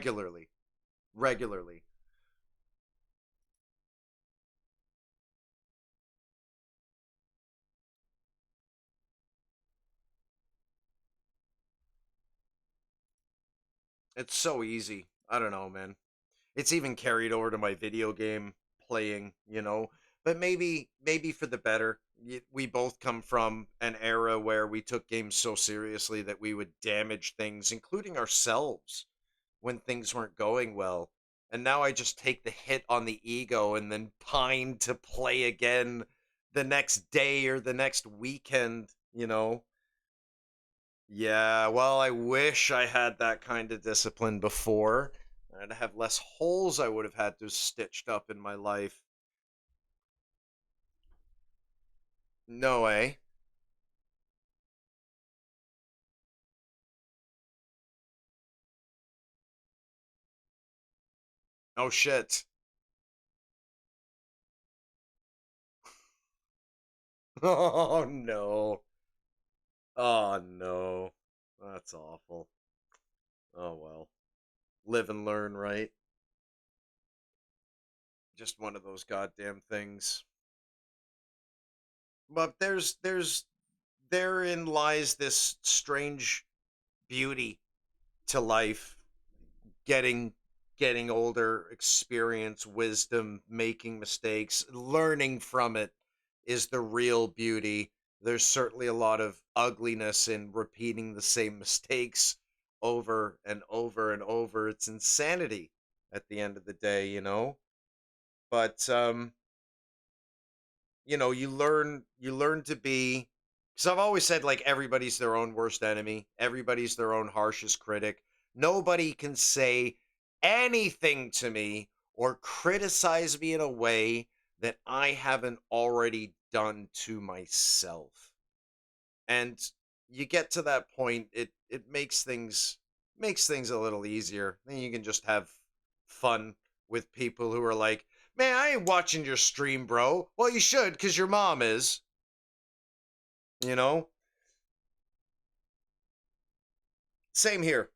regularly. Regularly. It's so easy. I don't know, man. It's even carried over to my video game playing. But maybe for the better. We both come from an era where we took games so seriously that we would damage things, including ourselves, when things weren't going well. And now I just take the hit on the ego and then pine to play again the next day or the next weekend. Yeah, well, I wish I had that kind of discipline before. I'd have less holes I would have had to stitched up in my life. No way. Oh shit. Oh no. Oh no. That's awful. Oh well. Live and learn, right? Just one of those goddamn things. But therein lies this strange beauty to life. Getting getting older, experience, wisdom, making mistakes, learning from it is the real beauty. There's certainly a lot of ugliness in repeating the same mistakes over and over and over. It's insanity at the end of the day. But you learn to be, because I've always said, like, everybody's their own worst enemy, everybody's their own harshest critic. Nobody can say anything to me or criticize me in a way that I haven't already done to myself. And you get to that point, it makes things a little easier. Then you can just have fun with people who are like, "Man, I ain't watching your stream, bro." Well, you should, because your mom is. You know. Same here.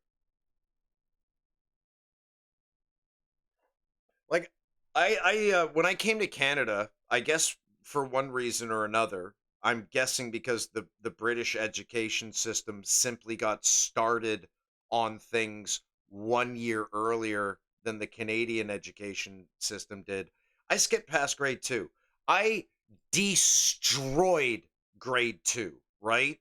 Like, when I came to Canada, I guess for one reason or another, I'm guessing because the British education system simply got started on things 1 year earlier than the Canadian education system did. I skipped past grade two. I destroyed grade two, right?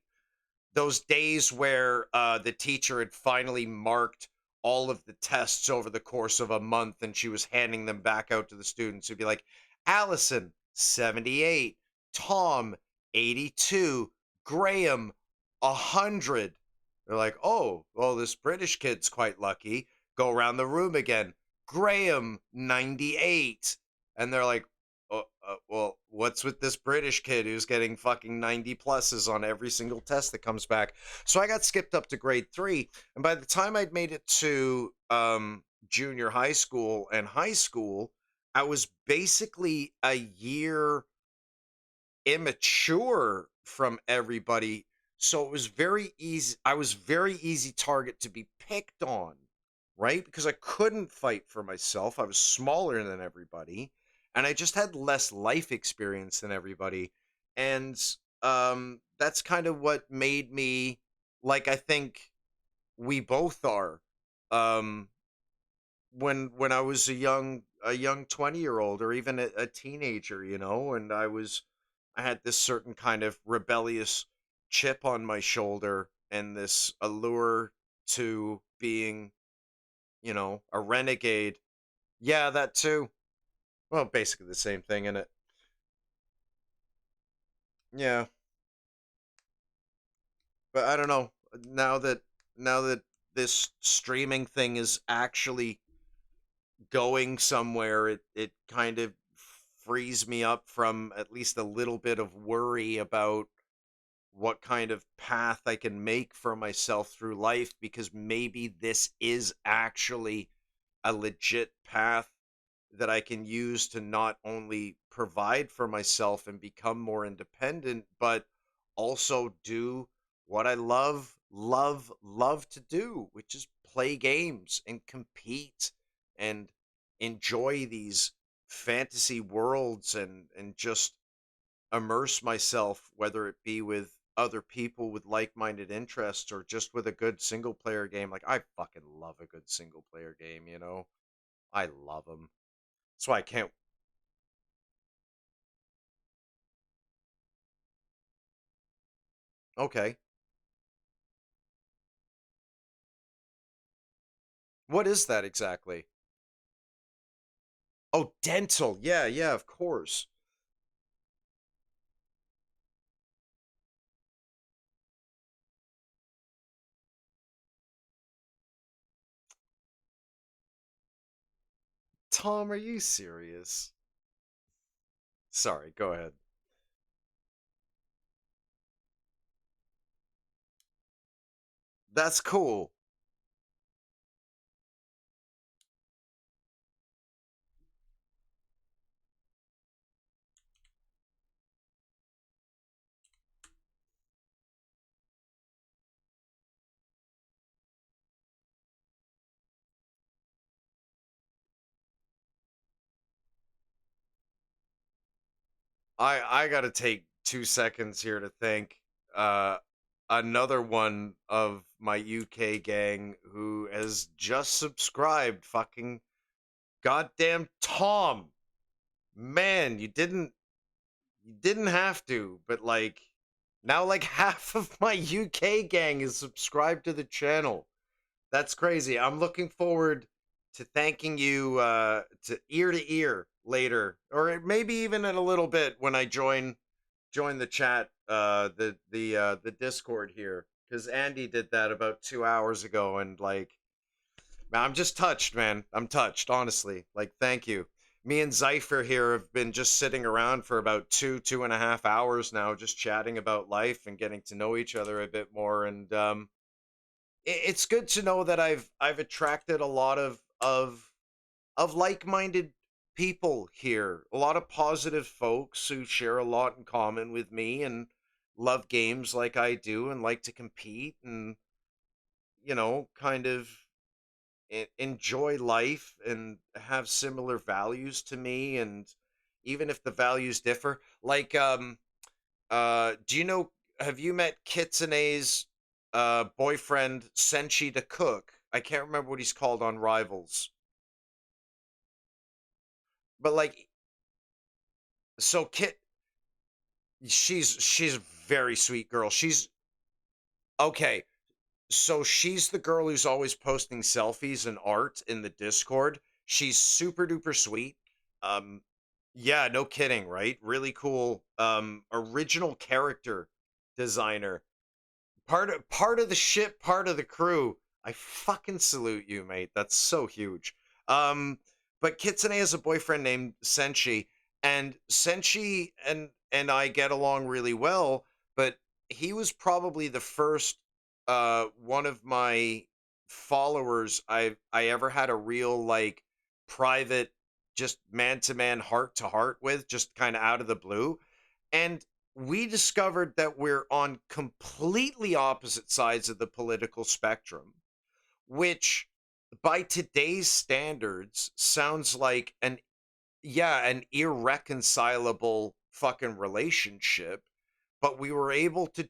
Those days where the teacher had finally marked all of the tests over the course of a month and she was handing them back out to the students who'd be like, Allison 78, Tom 82, Graham 100. They're like, oh well, this British kid's quite lucky. Go around the room again. Graham 98. And they're like, oh, well, what's with this British kid who's getting fucking 90 pluses on every single test that comes back? So I got skipped up to grade three. And by the time I'd made it to junior high school and high school, I was basically a year immature from everybody. So it was very easy. I was very easy target to be picked on, right? Because I couldn't fight for myself. I was smaller than everybody, and I just had less life experience than everybody. And that's kind of what made me, like, I think we both are. Um, when I was a young 20-year-old or even a teenager, and I had this certain kind of rebellious chip on my shoulder and this allure to being, a renegade. Yeah, that too. Well, basically the same thing in it. Yeah, but I don't know. Now that this streaming thing is actually going somewhere, it kind of frees me up from at least a little bit of worry about what kind of path I can make for myself through life, because maybe this is actually a legit path that I can use to not only provide for myself and become more independent, but also do what I love to do, which is play games and compete and enjoy these fantasy worlds and just immerse myself, whether it be with other people with like-minded interests or just with a good single player game. Like I fucking love a good single player game, you know. I love them. That's why I can't. Okay. What is that exactly? Oh, dental. Yeah, yeah, of course. Tom, are you serious? Sorry, go ahead. That's cool. I got to take 2 seconds here to thank uh another one of my UK gang who has just subscribed. Fucking goddamn Tom. Man, you didn't have to, but like now like half of my UK gang is subscribed to the channel. That's crazy. I'm looking forward to thanking you to ear later, or maybe even in a little bit when I join the chat, the Discord here, because Andy did that about 2 hours ago, and like, man, I'm just touched, man. I'm touched, honestly. Like, thank you. Me and Zypher here have been just sitting around for about 2.5 hours now, just chatting about life and getting to know each other a bit more, and it's good to know that I've attracted a lot of like-minded people here. A lot of positive folks who share a lot in common with me and love games like I do and like to compete and kind of enjoy life and have similar values to me, and even if the values differ, like do you know, have you met Kitsune's boyfriend Senshi the cook? I can't remember what he's called on Rivals. But like, so Kit, she's a very sweet girl. She's okay. So she's the girl who's always posting selfies and art in the Discord. She's super duper sweet. Um, yeah, no kidding, right? Really cool. Original character designer. Part of the ship, part of the crew. I fucking salute you, mate. That's so huge. Um, but Kitsune has a boyfriend named Senshi, and Senshi and I get along really well. But he was probably the first one of my followers I ever had a real like private, just man to man, heart to heart with, just kind of out of the blue. And we discovered that we're on completely opposite sides of the political spectrum, which by today's standards sounds like an irreconcilable fucking relationship, but we were able to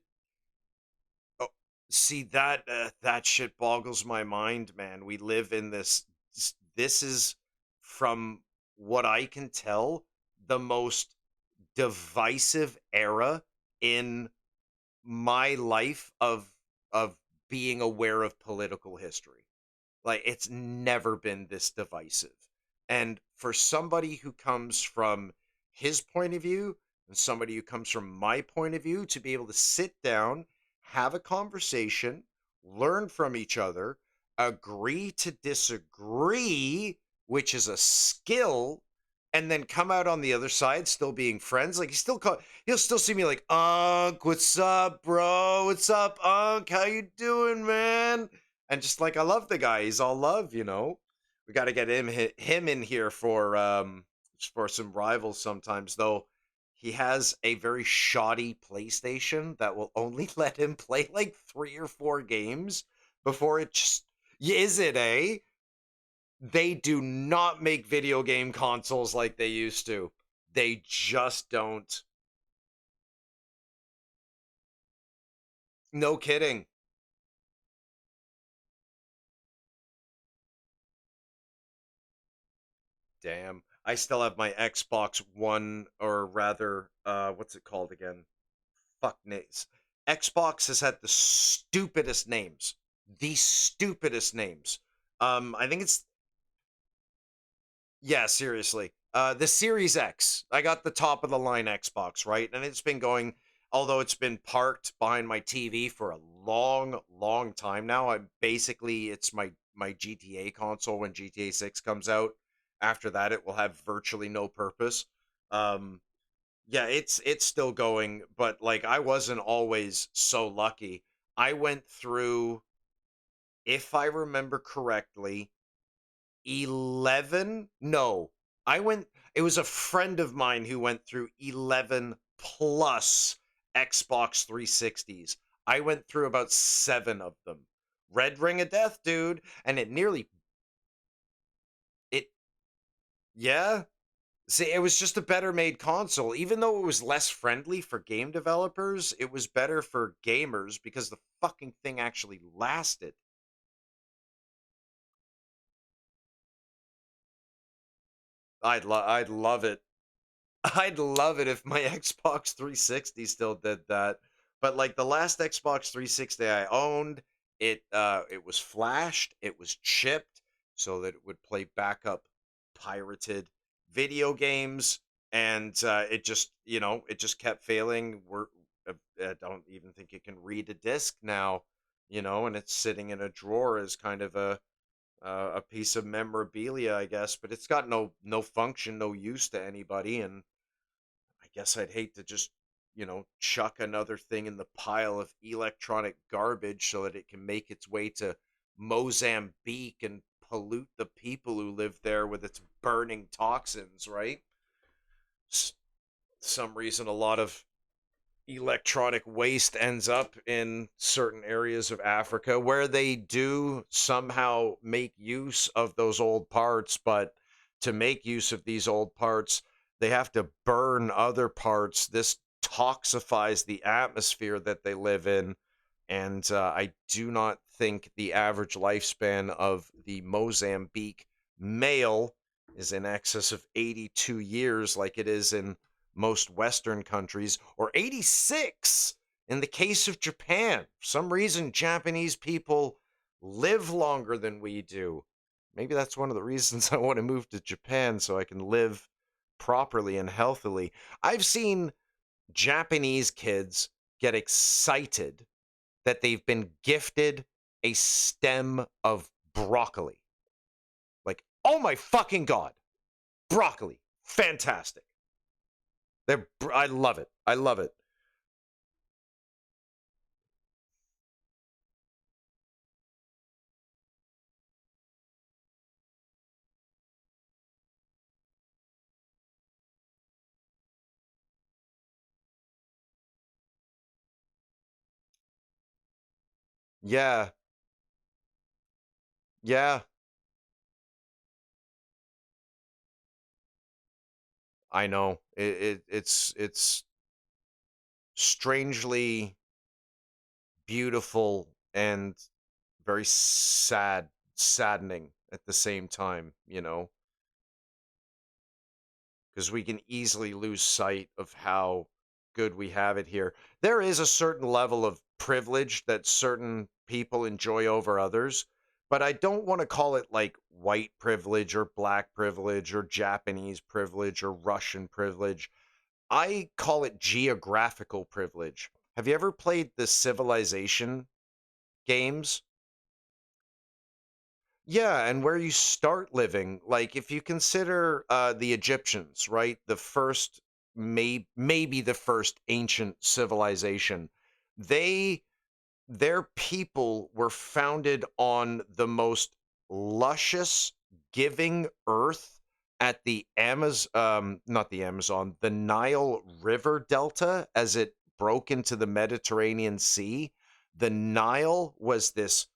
oh, see that that shit boggles my mind, man. We live in this is, from what I can tell, the most divisive era in my life of being aware of political history. Like it's never been this divisive. And for somebody who comes from his point of view and somebody who comes from my point of view to be able to sit down, have a conversation, learn from each other, agree to disagree, which is a skill, and then come out on the other side still being friends. Like he'll still see me like, Unc, what's up, bro? What's up, Unc? How you doing, man? And just like I love the guy, he's all love, you know. We got to get him in here for some rivals sometimes, though. He has a very shoddy PlayStation that will only let him play like 3 or 4 games before it just Is it, eh? They do not make video game consoles like they used to. They just don't. No kidding. Damn. I still have my Xbox One, or rather, what's it called again? Fuck names. Xbox has had the stupidest names. The stupidest names. I think it's, yeah, seriously. The Series X. I got the top of the line Xbox, right? And it's been going, although it's been parked behind my TV for a long, long time now. I basically it's my GTA console when GTA 6 comes out. After that, it will have virtually no purpose. Um, yeah, it's still going, but like I wasn't always so lucky. I went through, if I remember correctly, 11? No. I went It was a friend of mine who went through 11 plus Xbox 360s. I went through about 7 of them. Red Ring of Death, dude, and it yeah. See, it was just a better made console. Even though it was less friendly for game developers, it was better for gamers because the fucking thing actually lasted. I'd love it. I'd love it if my Xbox 360 still did that. But like the last Xbox 360 I owned, it was flashed, it was chipped so that it would play backup pirated video games, and it just, it just kept failing. I don't even think it can read a disc now, and it's sitting in a drawer as kind of a piece of memorabilia, I guess, but it's got no function, no use to anybody, and I guess I'd hate to just, chuck another thing in the pile of electronic garbage so that it can make its way to Mozambique and pollute the people who live there with its burning toxins, right? S- some reason a lot of electronic waste ends up in certain areas of Africa where they do somehow make use of those old parts, but to make use of these old parts, they have to burn other parts. This toxifies the atmosphere that they live in. And I do not think the average lifespan of the Mozambique male is in excess of 82 years like it is in most Western countries, or 86 in the case of Japan. For some reason, Japanese people live longer than we do. Maybe that's one of the reasons I want to move to Japan so I can live properly and healthily. I've seen Japanese kids get excited that they've been gifted a stem of broccoli. Like, oh my fucking God, broccoli, fantastic. I love it. I love it. Yeah, yeah, I know. It's strangely beautiful and very saddening at the same time, because we can easily lose sight of how good we have it here. There is a certain level of privilege that certain people enjoy over others, but I don't want to call it like white privilege or black privilege or Japanese privilege or Russian privilege. I call it geographical privilege. Have you ever played the Civilization games? Yeah, and where you start living, like if you consider the Egyptians, right? The first, maybe the first ancient civilization, they their people were founded on the most luscious, giving earth at the not the Amazon, the Nile River Delta as it broke into the Mediterranean Sea. The Nile was this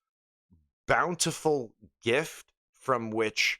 bountiful gift from which